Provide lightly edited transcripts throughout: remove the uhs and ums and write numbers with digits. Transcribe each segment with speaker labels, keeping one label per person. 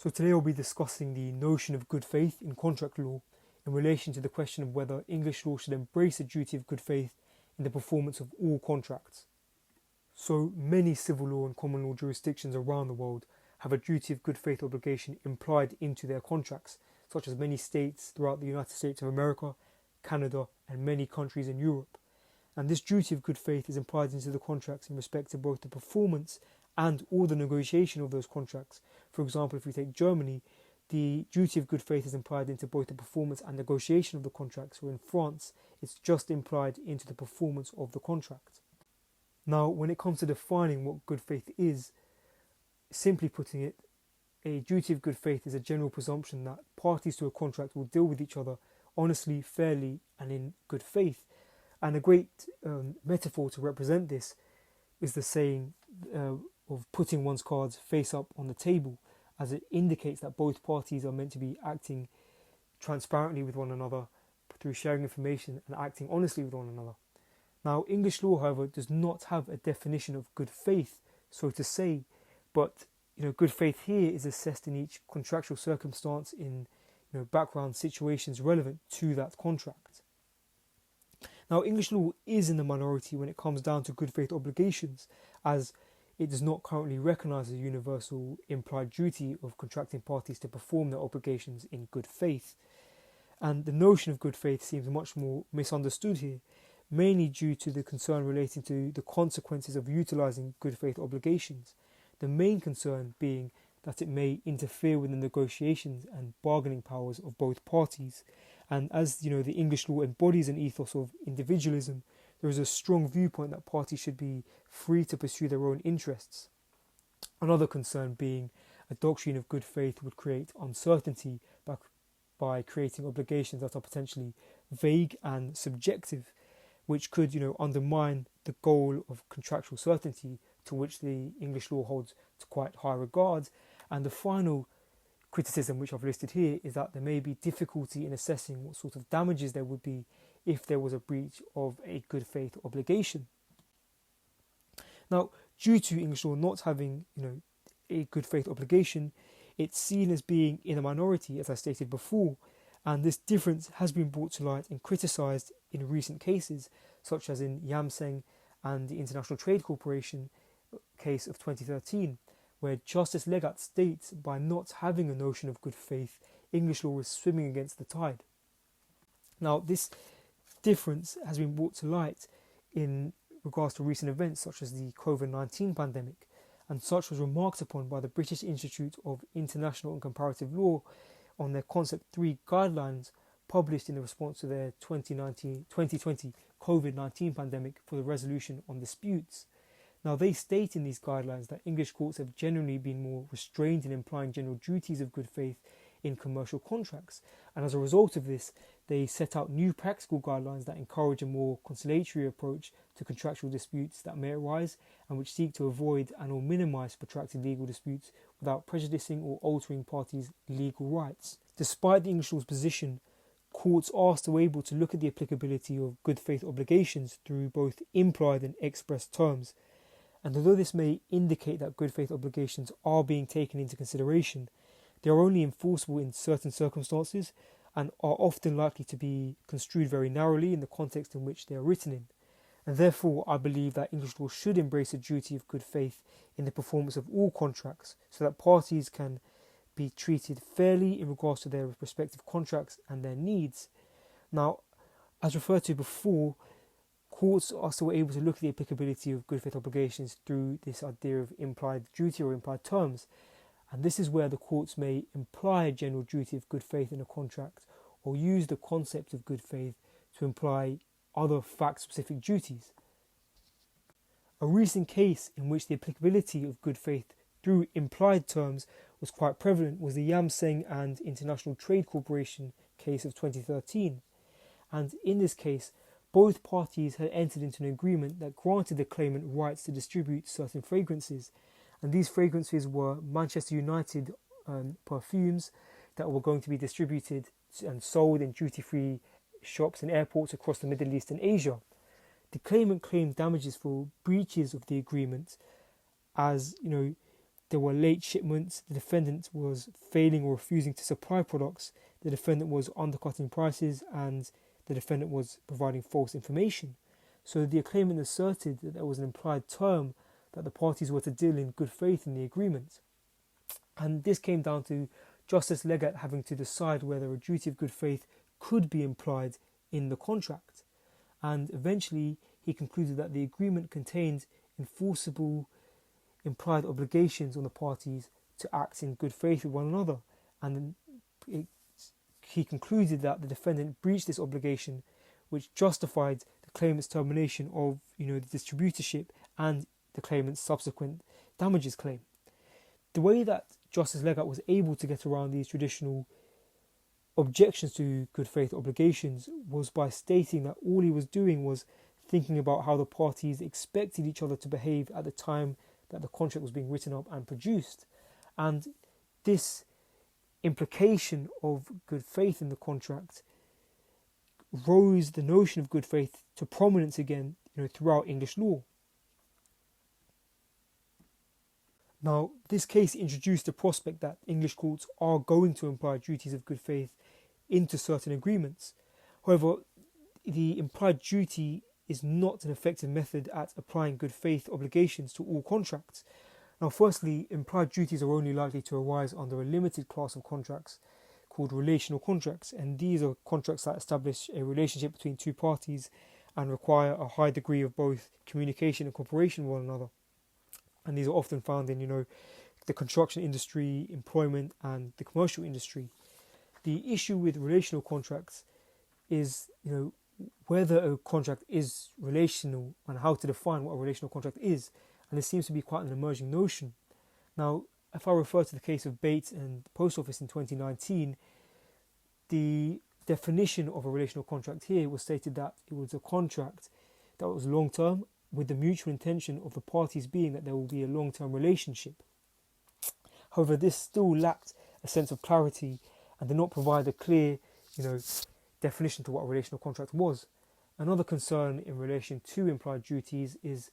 Speaker 1: So today I'll be discussing the notion of good faith in contract law in relation to the question of whether English law should embrace a duty of good faith in the performance of all contracts. So many civil law and common law jurisdictions around the world have a duty of good faith obligation implied into their contracts, such as many states throughout the United States of America, Canada, and many countries in Europe. And this duty of good faith is implied into the contracts in respect to both the performance and or the negotiation of those contracts. For example, if we take Germany, the duty of good faith is implied into both the performance and negotiation of the contract. So in France, it's just implied into the performance of the contract. Now, when it comes to defining what good faith is, simply putting it, a duty of good faith is a general presumption that parties to a contract will deal with each other honestly, fairly, and in good faith. And a great metaphor to represent this is the saying of putting one's cards face up on the table, as it indicates that both parties are meant to be acting transparently with one another through sharing information and acting honestly with one another. Now, English law, however, does not have a definition of good faith, so to say, but good faith here is assessed in each contractual circumstance in background situations relevant to that contract. Now, English law is in the minority when it comes down to good faith obligations, as it does not currently recognise a universal implied duty of contracting parties to perform their obligations in good faith. And the notion of good faith seems much more misunderstood here, mainly due to the concern relating to the consequences of utilising good faith obligations. The main concern being that it may interfere with the negotiations and bargaining powers of both parties. And as the English law embodies an ethos of individualism, there is a strong viewpoint that parties should be free to pursue their own interests. Another concern being a doctrine of good faith would create uncertainty by creating obligations that are potentially vague and subjective, which could undermine the goal of contractual certainty, to which the English law holds to quite high regard. And the final criticism, which I've listed here, is that there may be difficulty in assessing what sort of damages there would be if there was a breach of a good faith obligation. Now, due to English law not having a good faith obligation, it's seen as being in a minority, as I stated before, and this difference has been brought to light and criticised in recent cases, such as in Yam Seng and the International Trade Corporation case of 2013, where Justice Legat states by not having a notion of good faith, English law is swimming against the tide. Now, this difference has been brought to light in regards to recent events such as the COVID-19 pandemic, and such was remarked upon by the British Institute of International and Comparative Law on their Concept 3 guidelines published in response to their 2020 COVID-19 pandemic for the resolution on disputes. Now, they state in these guidelines that English courts have generally been more restrained in implying general duties of good faith in commercial contracts, and as a result of this, they set out new practical guidelines that encourage a more conciliatory approach to contractual disputes that may arise and which seek to avoid and or minimise protracted legal disputes without prejudicing or altering parties' legal rights. Despite the English law's position, courts are still able to look at the applicability of good faith obligations through both implied and express terms. And although this may indicate that good faith obligations are being taken into consideration, they are only enforceable in certain circumstances and are often likely to be construed very narrowly in the context in which they are written in. And therefore, I believe that English law should embrace a duty of good faith in the performance of all contracts so that parties can be treated fairly in regards to their respective contracts and their needs. Now, as referred to before, courts are still able to look at the applicability of good faith obligations through this idea of implied duty or implied terms. And this is where the courts may imply a general duty of good faith in a contract or use the concept of good faith to imply other fact-specific duties. A recent case in which the applicability of good faith through implied terms was quite prevalent was the Yam Seng and International Trade Corporation case of 2013. And in this case, both parties had entered into an agreement that granted the claimant rights to distribute certain fragrances. And these fragrances were Manchester United perfumes that were going to be distributed and sold in duty-free shops and airports across the Middle East and Asia. The claimant claimed damages for breaches of the agreement, as there were late shipments, the defendant was failing or refusing to supply products, the defendant was undercutting prices, and the defendant was providing false information. So the claimant asserted that there was an implied term that the parties were to deal in good faith in the agreement. And this came down to Justice Legat having to decide whether a duty of good faith could be implied in the contract. And eventually he concluded that the agreement contained enforceable implied obligations on the parties to act in good faith with one another. And he concluded that the defendant breached this obligation, which justified the claimant's termination of the distributorship and the claimant's subsequent damages claim. The way that Justice Legat was able to get around these traditional objections to good faith obligations was by stating that all he was doing was thinking about how the parties expected each other to behave at the time that the contract was being written up and produced. And this implication of good faith in the contract rose the notion of good faith to prominence again throughout English law. Now, this case introduced the prospect that English courts are going to imply duties of good faith into certain agreements. However, the implied duty is not an effective method at applying good faith obligations to all contracts. Now, firstly, implied duties are only likely to arise under a limited class of contracts called relational contracts, and these are contracts that establish a relationship between two parties and require a high degree of both communication and cooperation with one another. And these are often found in, the construction industry, employment, and the commercial industry. The issue with relational contracts is, whether a contract is relational and how to define what a relational contract is. And this seems to be quite an emerging notion. Now, if I refer to the case of Bates and the Post Office in 2019, the definition of a relational contract here was stated that it was a contract that was long-term, with the mutual intention of the parties being that there will be a long-term relationship. However, this still lacked a sense of clarity and did not provide a clear, definition to what a relational contract was. Another concern in relation to implied duties is,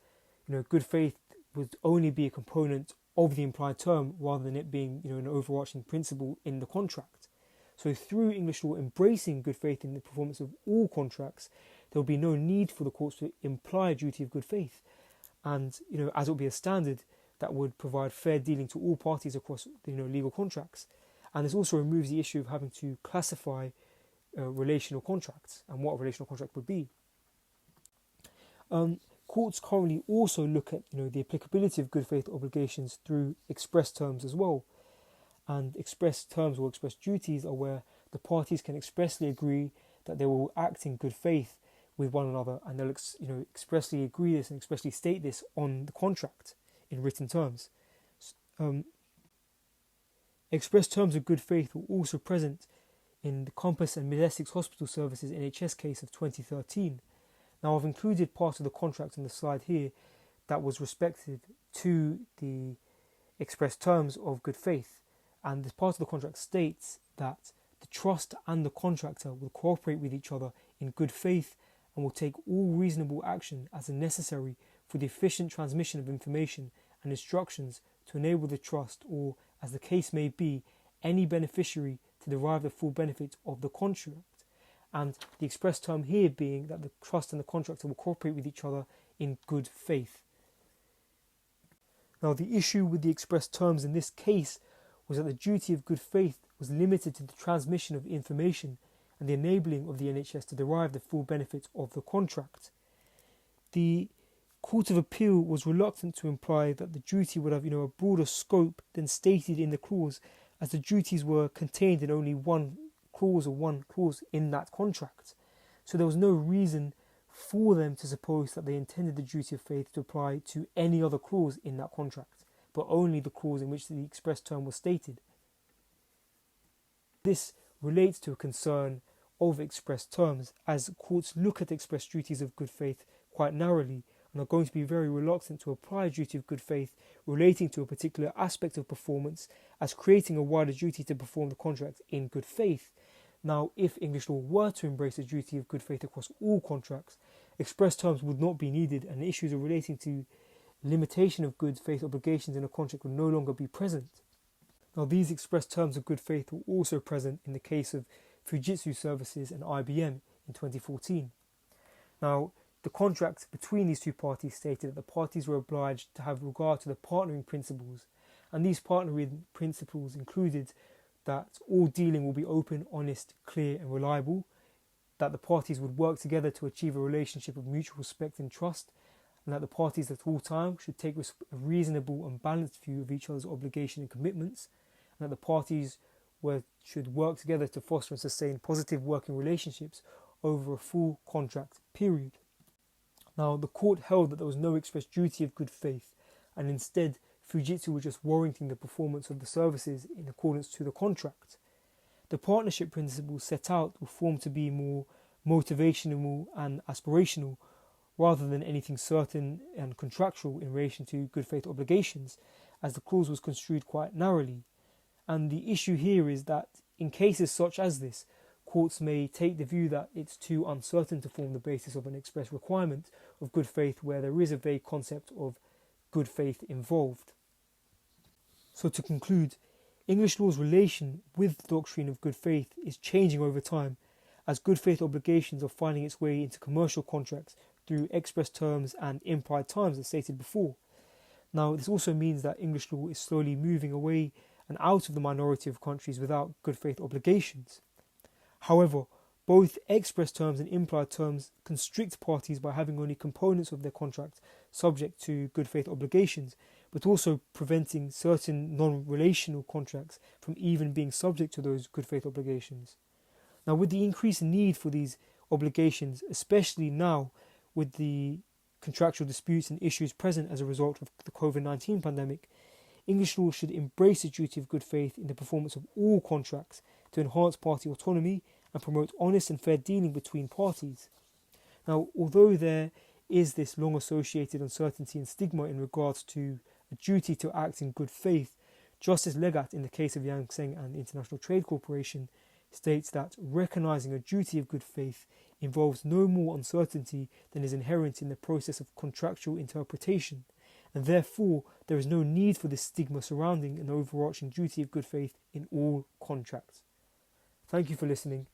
Speaker 1: good faith would only be a component of the implied term rather than it being, an overarching principle in the contract. So through English law embracing good faith in the performance of all contracts, there will be no need for the courts to imply a duty of good faith. And, as it will be a standard that would provide fair dealing to all parties across, legal contracts. And this also removes the issue of having to classify relational contracts and what a relational contract would be. Courts currently also look at, the applicability of good faith obligations through express terms as well. And express terms or express duties are where the parties can expressly agree that they will act in good faith with one another, and they'll expressly agree this and expressly state this on the contract in written terms. Express terms of good faith were also present in the Compass and Mid-Essex Hospital Services NHS case of 2013. Now, I've included part of the contract on the slide here that was respected to the express terms of good faith, and this part of the contract states that the trust and the contractor will cooperate with each other in good faith and will take all reasonable action as necessary for the efficient transmission of information and instructions to enable the trust, or, as the case may be, any beneficiary to derive the full benefit of the contract. And the express term here being that the trust and the contractor will cooperate with each other in good faith. Now, the issue with the express terms in this case was that the duty of good faith was limited to the transmission of information and the enabling of the NHS to derive the full benefit of the contract. The Court of Appeal was reluctant to imply that the duty would have, a broader scope than stated in the clause, as the duties were contained in only one clause in that contract. So there was no reason for them to suppose that they intended the duty of faith to apply to any other clause in that contract, but only the clause in which the express term was stated. This relates to a concern of express terms, as courts look at express duties of good faith quite narrowly and are going to be very reluctant to apply a duty of good faith relating to a particular aspect of performance as creating a wider duty to perform the contract in good faith. Now, if English law were to embrace a duty of good faith across all contracts, express terms would not be needed, and issues relating to limitation of good faith obligations in a contract will no longer be present. Now, these express terms of good faith were also present in the case of Fujitsu Services and IBM in 2014. Now, the contract between these two parties stated that the parties were obliged to have regard to the partnering principles, and these partnering principles included that all dealing will be open, honest, clear and reliable, that the parties would work together to achieve a relationship of mutual respect and trust, and that the parties at all times should take a reasonable and balanced view of each other's obligation and commitments, and that the parties should work together to foster and sustain positive working relationships over a full contract period. Now, the court held that there was no express duty of good faith, and instead Fujitsu was just warranting the performance of the services in accordance to the contract. The partnership principles set out were formed to be more motivational and aspirational, rather than anything certain and contractual in relation to good faith obligations, as the clause was construed quite narrowly. And the issue here is that in cases such as this, courts may take the view that it's too uncertain to form the basis of an express requirement of good faith where there is a vague concept of good faith involved. So to conclude, English law's relation with the doctrine of good faith is changing over time, as good faith obligations are finding its way into commercial contracts through express terms and implied terms as stated before. Now, this also means that English law is slowly moving away and out of the minority of countries without good faith obligations. However, both express terms and implied terms constrict parties by having only components of their contract subject to good faith obligations, but also preventing certain non-relational contracts from even being subject to those good faith obligations. Now, with the increased need for these obligations, especially now with the contractual disputes and issues present as a result of the COVID-19 pandemic, English law should embrace the duty of good faith in the performance of all contracts to enhance party autonomy and promote honest and fair dealing between parties. Now, although there is this long associated uncertainty and stigma in regards to a duty to act in good faith, Justice Legat, in the case of Yang Seng and International Trade Corporation, states that recognizing a duty of good faith involves no more uncertainty than is inherent in the process of contractual interpretation, and therefore there is no need for this stigma surrounding an overarching duty of good faith in all contracts. Thank you for listening.